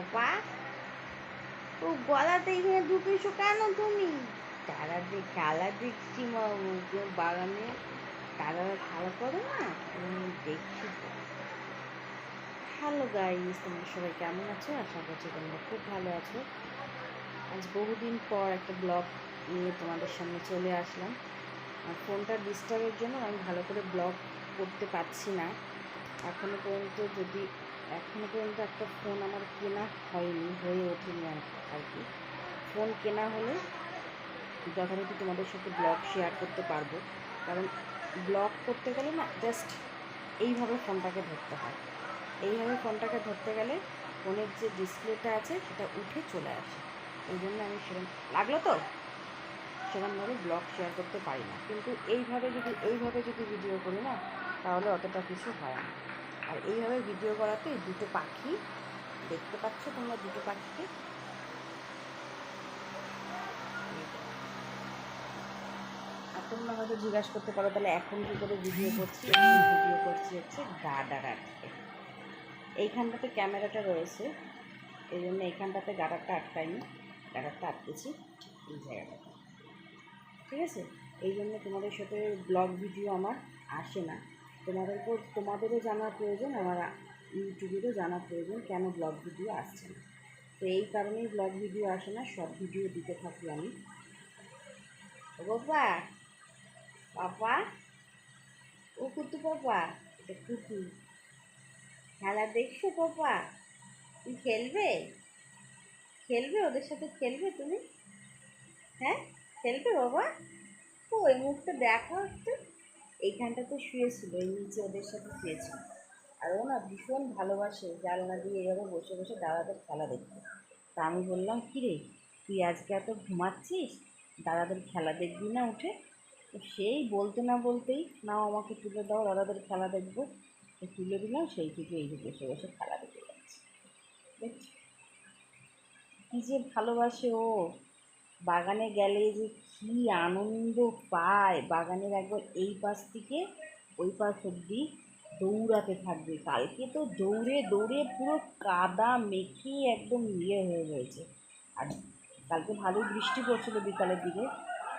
বাবা, ও গলাতে এখানে ঢুকেছো কেন তুমি? খেলা দেখছি মামু, কেউ বাগানে দাদারা খেলা করে না, দেখছি তো। হ্যালো গাইস, তোমরা সবাই কেমন আছো? আশা করছি তোমরা খুব ভালো আছো। আজ বহুদিন পর একটা ব্লগ নিয়ে তোমাদের সামনে চলে আসলাম। আর ফোনটা ডিস্টার্বের জন্য আমি ভালো করে ব্লগ করতে পারছি না। এখনো পর্যন্ত একটা ফোন আমার কেনা হয়নি, হয়ে ওঠেনি আর কি। ফোন কেনা হলে যথারীতি তোমাদের সাথে ব্লগ শেয়ার করতে পারবো। কারণ ব্লগ করতে গেলে না, জাস্ট এইভাবে ফোনটাকে ধরতে হয়। এইভাবে ফোনটাকে ধরতে গেলে ফোনের যে ডিসপ্লেটা আছে সেটা উঠে চলে আসে। এই জন্য আমি সেরকমভাবে ব্লগ শেয়ার করতে পারি না। কিন্তু এইভাবে যদি ভিডিও করি না, তাহলে অতটা কিছু হয় না। আর এইভাবে ভিডিও করাতে দুটো পাখি দেখতে পাচ্ছ তোমরা, দুটো পাখিকে। আর তোমরা হয়তো জিজ্ঞাসা করতে পারো, তাহলে এখন কী করে ভিডিও করছি? ভিডিও করছি হচ্ছে গাডার আটকে। এইখানটাতে ক্যামেরাটা রয়েছে, এই জন্য এইখানটাতে গাডারটা আটকায়নি, গাডারটা আটকেছি এই জায়গাটাতে। ঠিক আছে, এই জন্য তোমাদের সাথে ব্লগ ভিডিও আমার আসে না। তোমাদেরও জানার প্রয়োজন, আমার ইউটিউবেরও জানার প্রয়োজন কেন ব্লগ ভিডিও আসছে না। তো এই কারণেই ব্লগ ভিডিও আসে না, শর্ট ভিডিও দিতে থাকি আমি। বাবা, পাপা, ও কুতু পাপা, এটা কুতু, খেলা দেখছো পাপা? তুমি খেলবে ওদের সাথে খেলবে তুমি? হ্যাঁ, খেলবে বাবা? ওই মুখটা দেখা একটু। এইখানটাতে শুয়েছিল, এই নিচে ওদের সাথে শুয়েছিল। আর ও না ভীষণ ভালোবাসে জানলা দিয়ে এভাবে বসে বসে দাদাদের খেলা দেখতে। তা আমি বললাম, কিরে তুই আজকে এত ঘুমাচ্ছিস, দাদাদের খেলা দেখবি না উঠে? তো সেই বলতে না বলতেই, নাও আমাকে তুলে দাও, দাদাদের খেলা দেখবো। তো তুলে দিলাম, সেই থেকে এই যে বসে বসে খেলা দেখে যাচ্ছে। দেখছি কী যে ভালোবাসে ও। বাগানে গেলে যে কী আনন্দ পায়, বাগানের একবার এই পাশ থেকে ওই পাশ অব্দি দৌড়াতে থাকবে। কালকে তো দৌড়ে দৌড়ে পুরো কাদা মেখে একদম হয়ে রয়েছে। আর কালকে ভালোই বৃষ্টি পড়ছিল বিকালের দিকে,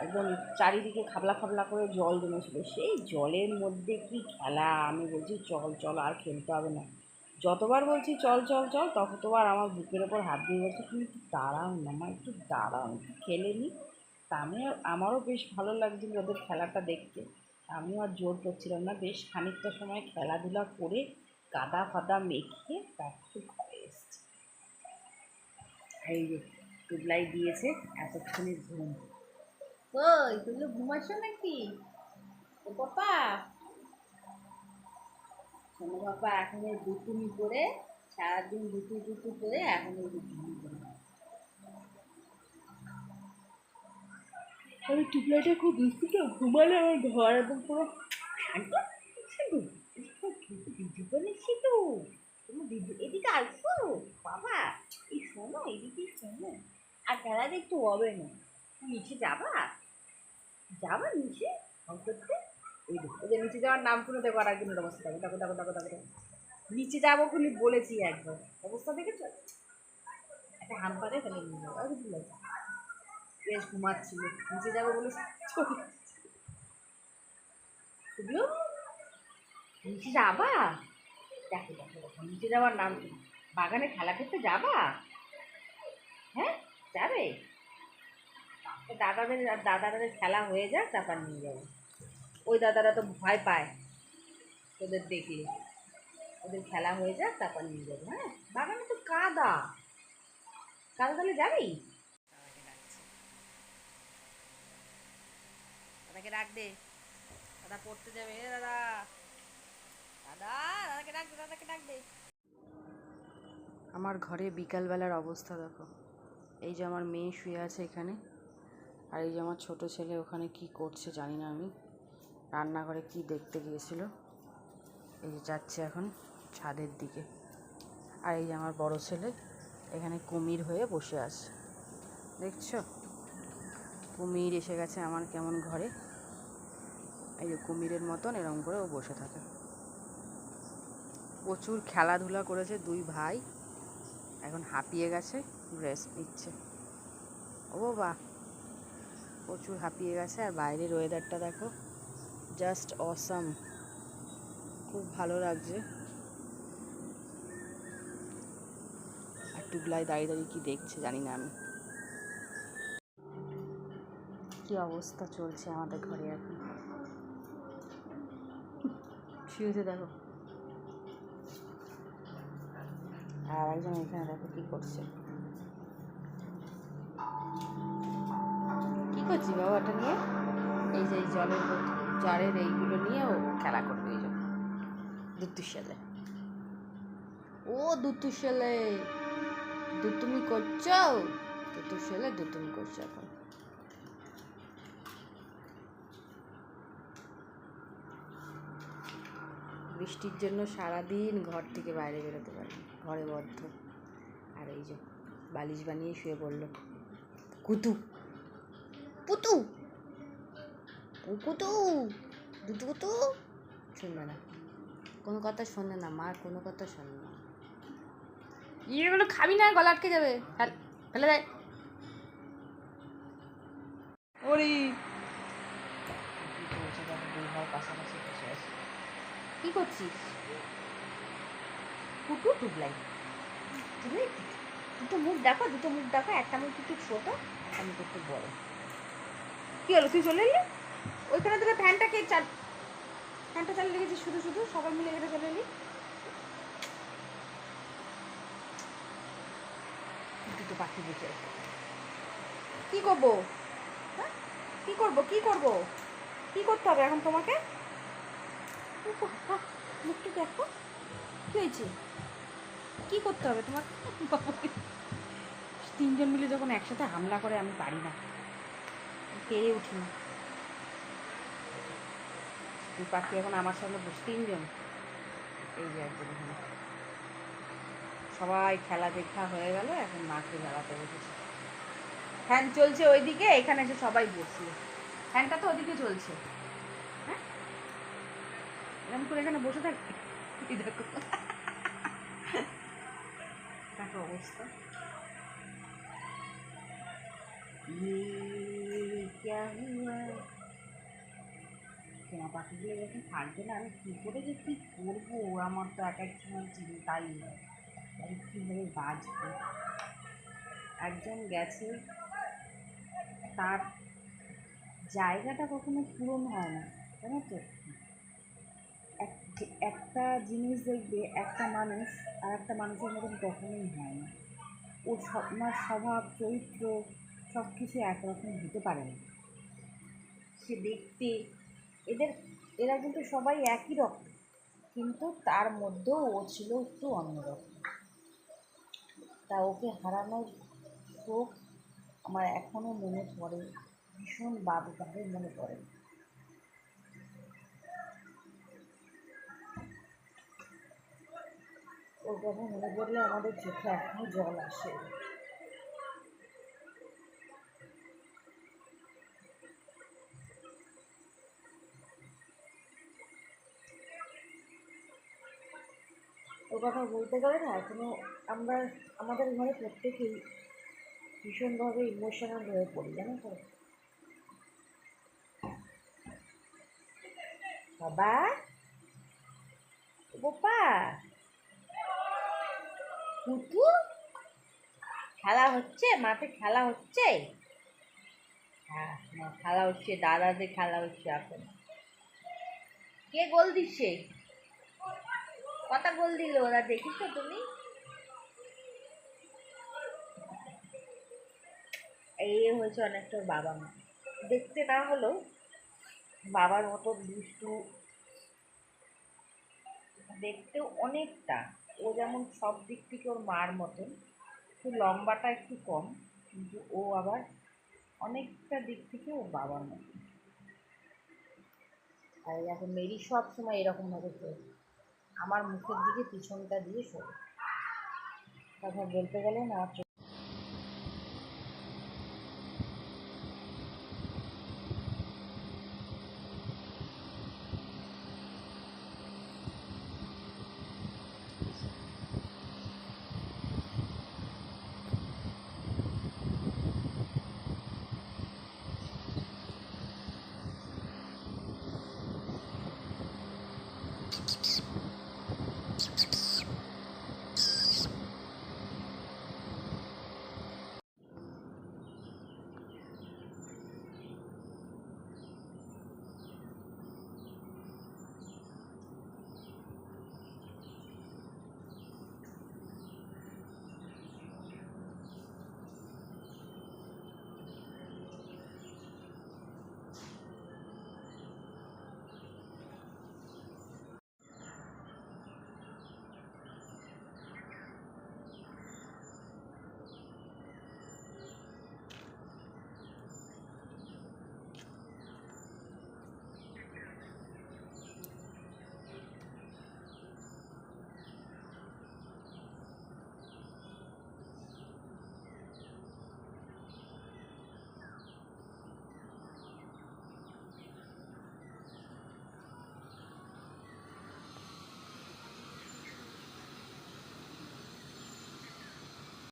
একদম চারিদিকে খাবলা খাবলা করে জল জমেছিল। সেই জলের মধ্যে কি খেলা! আমি বলছি চল চল, আর খেলতে হবে না। যতবার বলছি চল চল চল, ততবার আমার বুকের ওপর হাত দিয়ে বলছে, তুমি একটু দাঁড়াও না মা, একটু দাঁড়াও, একটু খেলে নি। তা আমারও বেশ ভালো লাগছিল ওদের খেলাটা দেখতে। আমিও আর জোর করছিলাম না, বেশ খানিকটা সময় খেলাধুলা করে কাদা ফাদা মেখে তারপরে ঘরে এসছি। এই যে টুবলাই দিয়েছে, এতক্ষণে ঘুম। কই তুমি ঘুমাচ্ছো নাকি ও পাপা? শোনো বাবা, এখন এই দুটুমি করে সারাদিন দুটু করে এখন এই দুটুমি করে। আমি টুকলাটা খুব বেশি তো, ঘুমালে আমার ঘর এবং পুরো শান্ত শান্ত। ভিডিও বানাচ্ছি তো, তুমি ভিডিও এদিকে আসবো বাবা, এই শোনো, এদিকে শোনো। আর খেলা দেখতে হবে না, নিচে যাবা, যাবা নিচে করতে? ওই দেখো, ওদের নিচে যাওয়ার নাম শুনে দেখো আর একজনের অবস্থা, দেখো দেখো দেখো দেখো দেখো। নিচে যাবো খুলি বলেছি একবার, অবস্থা দেখেছো? একটা হাম্পারে ফেলে নিয়ে যাবো, আর কিছু লাগে। বেশ ঘুমাচ্ছিল, নিচে যাবো বলে তুমিও নিচে যাবা? দেখো দেখো দেখো, নিচে যাওয়ার নাম কি? বাগানে খেলা করতে যাবা? হ্যাঁ, যাবে? দাদাদের খেলা হয়ে যাক, তারপর নিয়ে যাবো। ওই দাদারা তো ভয় পায় ওদের দেখলে, ওদের খেলা হয়ে যাক তারপর নিয়ে যাবো। হ্যাঁ, বাগানে তো কাদা, কাদা তাহলে যাবি? দাদাকে ডাক দে, দাদা পড়তে যাবে। দাদা, দাদা, দাদাকে ডাক দে। আমার ঘরে বিকালবেলার অবস্থা দেখো। এই যে আমার মেয়ে শুয়ে আছে এখানে, আর এই যে আমার ছোট ছেলে ওখানে কি করছে জানি না আমি, রান্নাঘরে কি দেখতে গিয়েছিল। এই যে যাচ্ছে এখন ছাদের দিকে। আর এই যে আমার বড় ছেলে এখানে কুমির হয়ে বসে আছে, দেখছো? কুমির এসে গেছে আমার কেমন ঘরে। এই যে কুমিরের মতন এরকম করে ও বসে থাকে। প্রচুর খেলাধুলা করেছে দুই ভাই, এখন হাঁপিয়ে গেছে, রেস্ট নিচ্ছে। ও বাবা, প্রচুর হাঁপিয়ে গেছে। আর বাইরের ওয়েদারটা দেখো, জাস্ট অসাম, খুব ভালো লাগছে। আর টুবলাই দাঁড়িয়ে দাঁড়িয়ে কি দেখছে জানি না আমি। কি অবস্থা চলছে আমাদের ঘরে এখন, শুয়েছে দেখো। আর একজন এখানে দেখো কি করছে। কি করছি বাবা ওটা নিয়ে? এই যে এই জলের জারের এইগুলো নিয়ে ও খেলা করবে। এই জন্য দুত্তু শেলে, ও দুত্তু শেলে, দুতুমি করছো, দুত্তু শেলে দুতুমি করছো এখন। বৃষ্টির জন্য সারাদিন ঘর থেকে বাইরে বেরোতে পারি, ঘরে বদ্ধ। আর এই যে বালিশ বানিয়ে শুয়ে পড়লো কুতু, পুতু কুতু, দুতু কুতু। শুনবে না, কোনো কথা শোনে না, মার কোনো কথা শোনে না। ইয়েগুলো খাবি না, গলা আটকে যাবে, ফেলে দেয়। ওরে পাশাপাশি বসে আছে। কি করছিস কুটু? টুবলাই, দুটো মুখ দেখো, দুটো মুখ দেখো, একটা মুখ একটু ছোট, একটা মুখ একটু বড়। কি হলো, তুই চলে এলি ওইখানে থেকে? ফ্যানটা চালিয়ে রেখেছিস শুধু শুধু, সবাই মিলে এখানে চলে এলি। দুটো পাখি বসে আছে। কি করবো? হ্যাঁ, কি করবো, কি করবো, কি করতে হবে এখন তোমাকে? মুখটা দেখো, কি হয়েছে, কি করতে হবে তোমার? তিনজন মিলে যখন একসাথে হামলা করে আমি পারি না, পেরে উঠি না। দুই পাখি এখন আমার সঙ্গে বসে, তিনজন। এই যে একজন এখানে, সবাই খেলা দেখা হয়ে গেল, এখন মাকে জ্বালাতে বসেছে। ফ্যান চলছে ওইদিকে, এখানে এসে সবাই বসছে। ফ্যানটা তো ওদিকে চলছে। হ্যাঁ, এরকম করে এখানে বসে থাকবে। দেখো দেখো অবস্থা। क्या हुआ? তোমার পাখিগুলো যখন থাকবে না, আমি কী করে যে কী করবো, আমার তো এক এক সময় চিন্তাই হয় কীভাবে বাঁচবো। একজন গেছে, তার জায়গাটা কখনো পূরণ হয় না, জানো তো। একটা জিনিস দেখবে, একটা মানুষ আর একটা মানুষের মতন কখনোই হয় না। ওনার স্বভাব চরিত্র সব কিছু একরকম হতে পারে না। সে দেখতে, এরা কিন্তু সবাই একই রকম, কিন্তু তার মধ্যেও ও ছিল একটু অন্যরকম। তা ওকে হারানোর শোক আমার এখনও মনে পড়ে, ভীষণ বাজেভাবে মনে পড়ে। ওর কথা মনে পড়লে আমাদের চোখে এখনও জল আসে। ওর কথা বলতে গেলে না এখনও আমরা, আমাদের ঘরে প্রত্যেকেই ভীষণভাবে ইমোশনাল হয়ে পড়ি, জানো তো। বাবা, গোপা, কুতু, খেলা হচ্ছে মাঠে, খেলা হচ্ছে। হ্যাঁ, খেলা হচ্ছে, দাদাদের খেলা হচ্ছে এখন। কে গোল দিচ্ছে? কটা গোল দিল ওরা, দেখিছো তুমি? এই হয়েছে অনেকটা বাবা মা, দেখতে না হলেও বাবার মতো দুষ্টু, দেখতেও অনেকটা। ও যেমন সব দিক থেকে ওর মার মতন, একটু লম্বাটা একটু কম, কিন্তু ও আবার অনেকটা দিক থেকে ওর বাবার মতো। আর এখন মেরি সব সময় এরকমভাবে শোয়, আমার মুখের দিকে পিছনটা দিয়ে শোয়। কথা বলতে গেলে না